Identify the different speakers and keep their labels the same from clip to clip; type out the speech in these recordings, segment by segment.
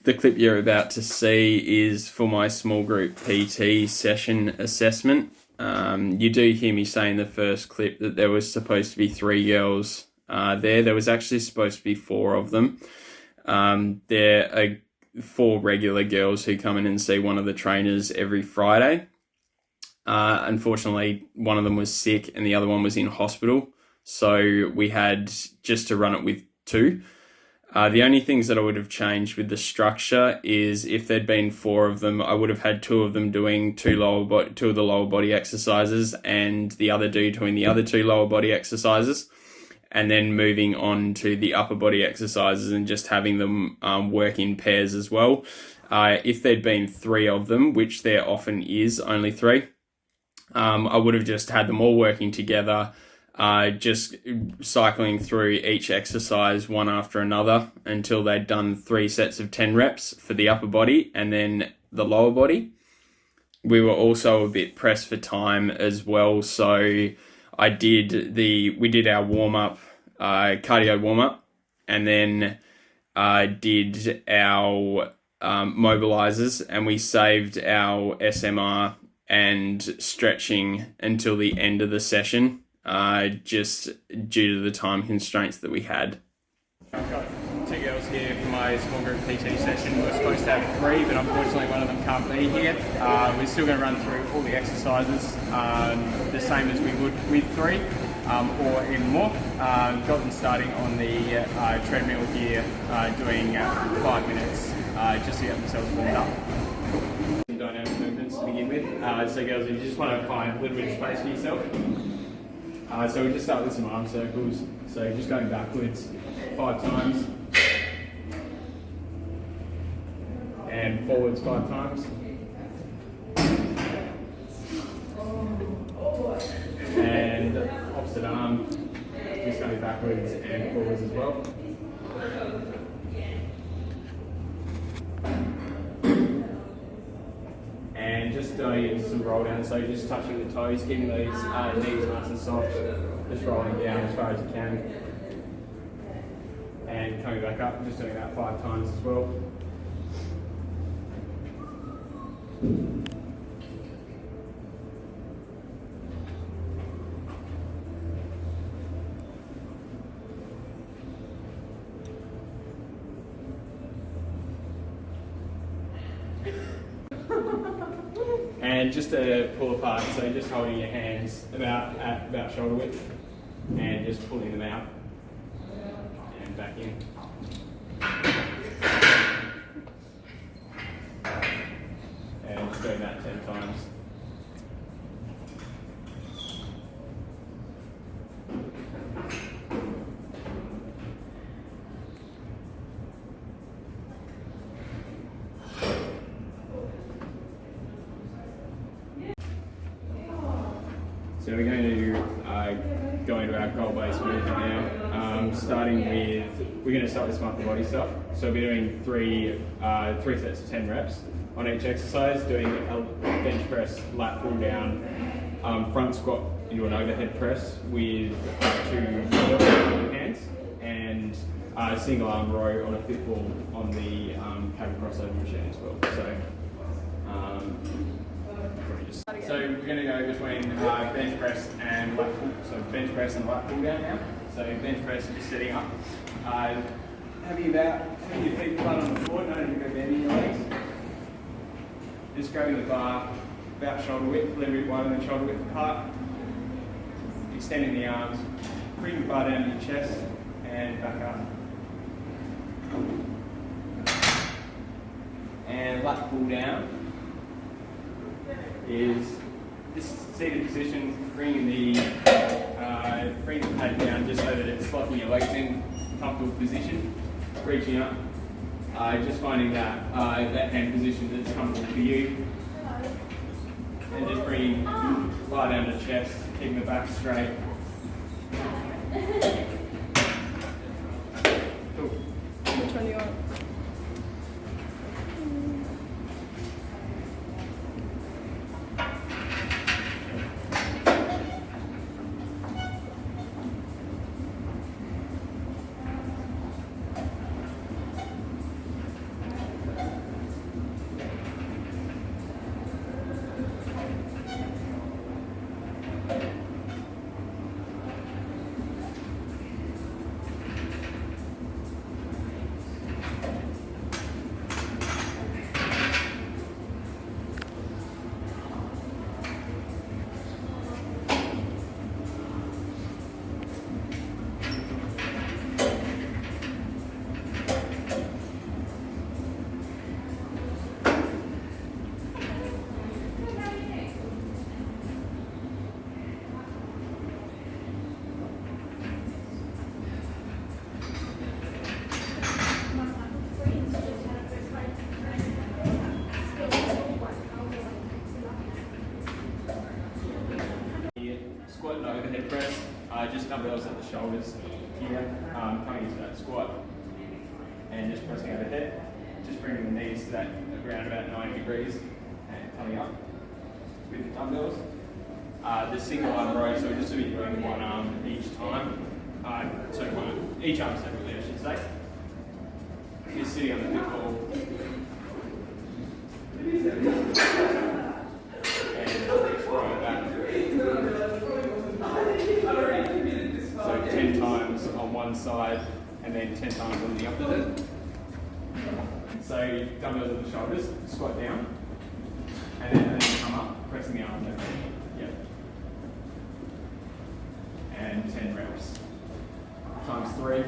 Speaker 1: The clip you're about to see is for my small group PT session assessment. You do hear me say in the first clip that there was supposed to be 3 girls there. There was actually supposed to be 4 of them. There are 4 regular girls who come in and see one of the trainers every Friday. Unfortunately, one of them was sick and the other one was in hospital. So we had just to run it with 2. The only things that I would have changed with the structure is if there'd been 4 of them, I would have had 2 of them doing 2 of the lower body exercises and the other dude doing the other 2 lower body exercises, and then moving on to the upper body exercises and just having them work in pairs as well. If there'd been 3 of them, which there often is, only 3, I would have just had them all working together, just cycling through each exercise one after another until they'd done 3 sets of 10 reps for the upper body and then the lower body. We were also a bit pressed for time as well, so we did our warm-up, cardio warm-up, and then did our mobilizers, and we saved our SMR and stretching until the end of the session, just due to the time constraints that we had.
Speaker 2: I've got 2 girls here for my small group PT session. We were supposed to have 3, but unfortunately one of them can't be here. We're still going to run through all the exercises the same as we would with 3, or even more. Got them starting on the treadmill here, doing 5 minutes just to get themselves warmed up. Some dynamic movements to begin with. So girls, you just want to find a little bit of space for yourself. So we just start with some arm circles. So just going backwards 5 times. And forwards 5 times. And opposite arm, just going backwards and forwards as well. And just doing some roll down, so just touching the toes, keeping these knees nice and soft, just rolling down as far as you can. And coming back up, just doing that 5 times as well. And just to pull apart, so just holding your hands at about shoulder width and just pulling them out and back in. And just doing that 10 times. So we're going to go into our goal-based movement now. We're going to start with some upper body stuff. So we'll be doing 3 sets of 10 reps on each exercise, doing a bench press, lat pull down, front squat into an overhead press with 2 hands, and single arm row on a fit ball on the cable crossover machine as well. So we're going to go between bench press and lat pull. So bench press and lat pull down now. So bench press, just sitting up. Having your feet flat on the floor, no need to go bending your legs. Just grabbing the bar about shoulder width, a little bit wider than shoulder width apart. Extending the arms, bring the bar down to your chest and back up. And lat pull down is this seated position, bringing the pad down just so that it's locking your legs in comfortable position, reaching up, just finding that hand position that's comfortable for you, and just bringing bar down to chest, keeping the back straight. Cool.
Speaker 3: Which one do you want?
Speaker 2: shoulders here, coming into that squat, and just pressing overhead, just bringing the knees to that around about 90 degrees, and coming up with the dumbbells. The single arm row, so we're just going to be doing one arm each time, each arm separately, I should say. You're sitting on the pit ball. So 10 times on one side and then 10 times on the opposite. So dumbbells on the shoulders, squat down, and then come up, pressing the arms over. Yep. And 10 reps. Times 3.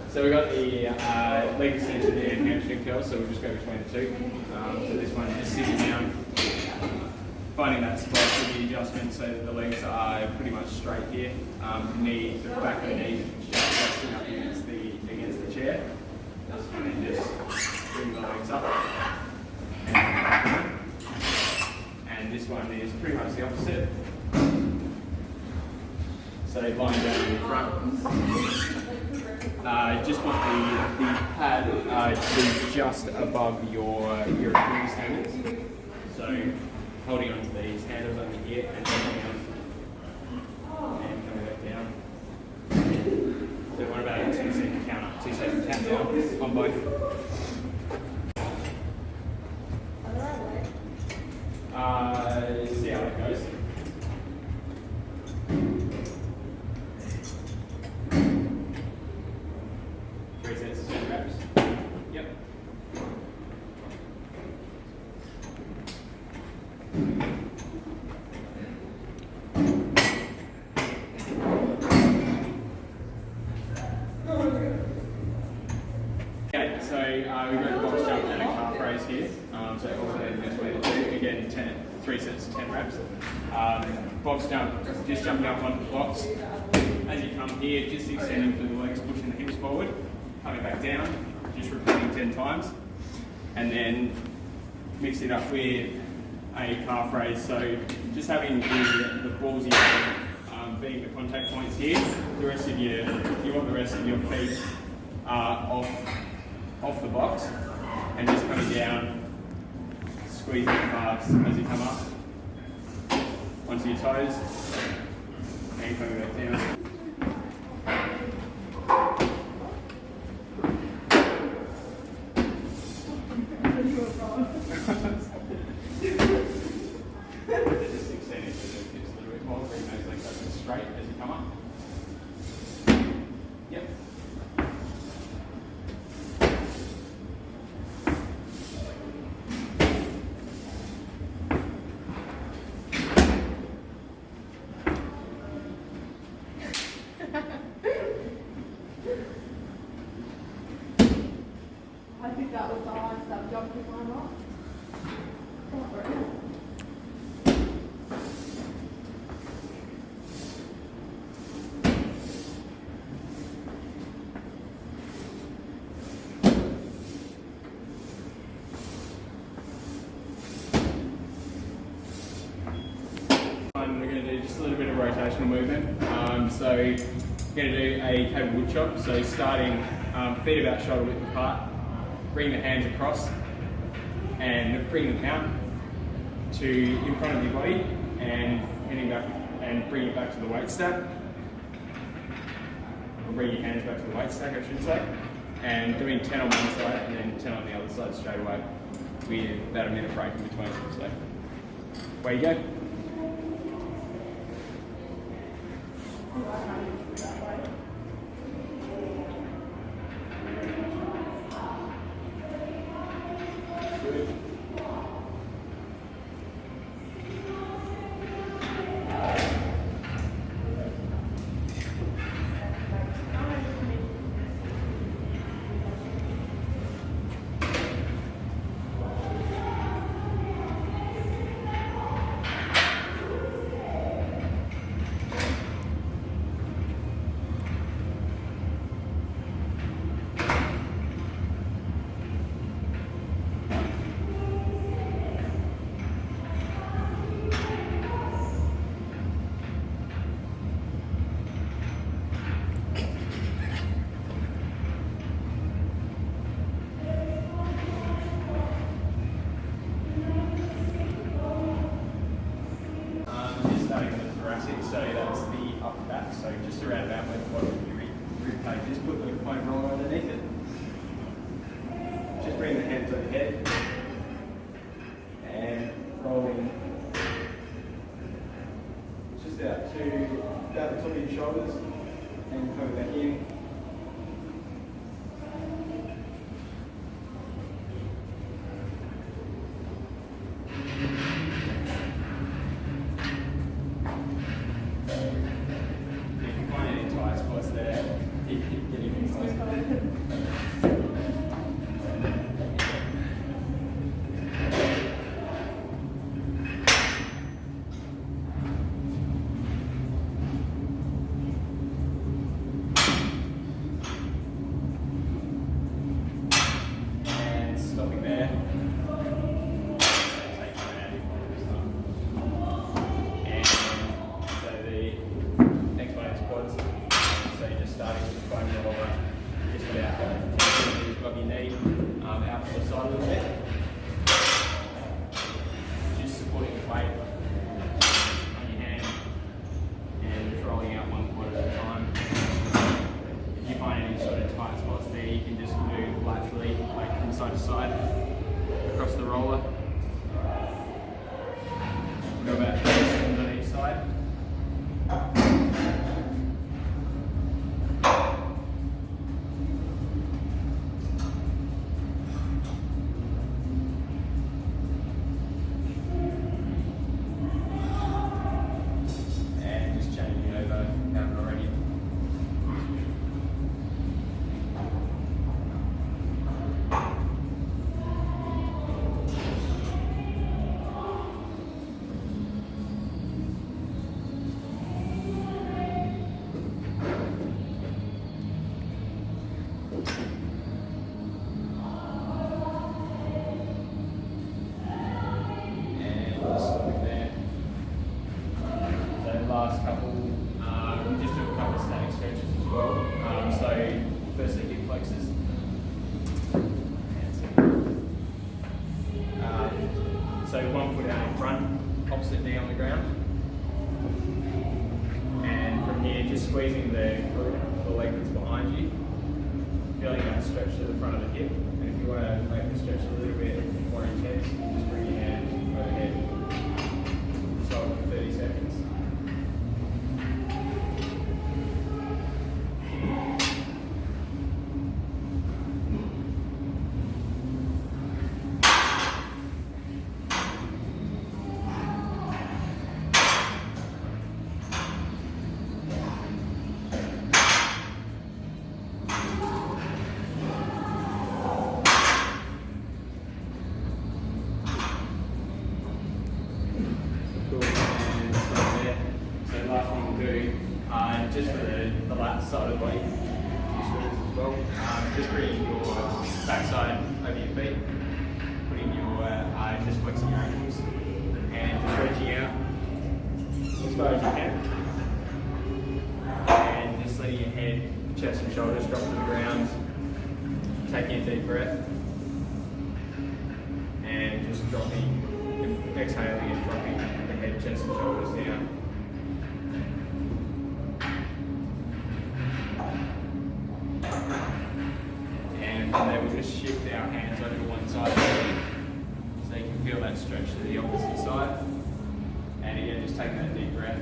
Speaker 2: So we've got the leg extension and hamstring curl, so we'll just go between the two. So this one is sitting down, finding that spot for the adjustment so that the legs are pretty much straight here. The back of the knee just resting up against the chair. And then just bring the legs up. And this one is pretty much the opposite. So lying down in the front. Just want the pad to be just above your Achilles tendons. So holding onto these handles under here and coming out and coming back down. So what about a 2-second count up, 2-second count down on both? See how it goes. Okay, so we've got a box jump and a calf raise here. So alternating between the two. Again, 3 sets of 10 reps. Box jump, just jumping up onto the box. As you come here, just extending through the legs, pushing the hips forward, coming back down, just repeating 10 times. And then mix it up with a calf raise. So just having the balls being the contact points here. You want the rest of your feet off the box, and just coming down, squeezing the calves as you come up onto your toes, and coming back down. Just extending through the hips a little bit more, bring those legs up and straight as you come up. Yep.
Speaker 3: I think that was the hard stuff, jumping on off.
Speaker 2: We're going to do just a little bit of rotational movement. So Going to do a cable wood chop, so starting feet about shoulder width apart, bring the hands across and bring them out to in front of your body and heading back and bring it back to the weight stack. Or bring your hands back to the weight stack, I should say. And doing 10 on one side and then 10 on the other side straight away with about a minute break in between. So, away you go. So that's the upper back, so just around about where the bottom of your rib cage is. Put the foam roller underneath it. Just bring the hands overhead and rolling just out to about the top of your shoulders and come back in. Side to side across the roller. Go about 30 seconds on each side. And just changing it over, haven't already. Last couple, we just do a couple of static stretches as well. So firstly hip flexors. So one foot out in front, opposite knee on the ground. And from here, just squeezing the leg that's behind you, feeling that stretch to the front of the hip. And if you want to make the stretch a little bit more intense, just bring your hand overhead. So for 30 seconds. Just for the last side of the body, as well. Just bringing your backside over your feet, putting your just flexing your ankles, and just reaching out as far as you can, and just letting your shoulders drop to the ground. Taking a deep breath. And just dropping, exhaling and dropping the head, chest and shoulders down. And from there we'll just shift our hands over to one side of the body, so you can feel that stretch to the opposite side. And again, just taking that deep breath.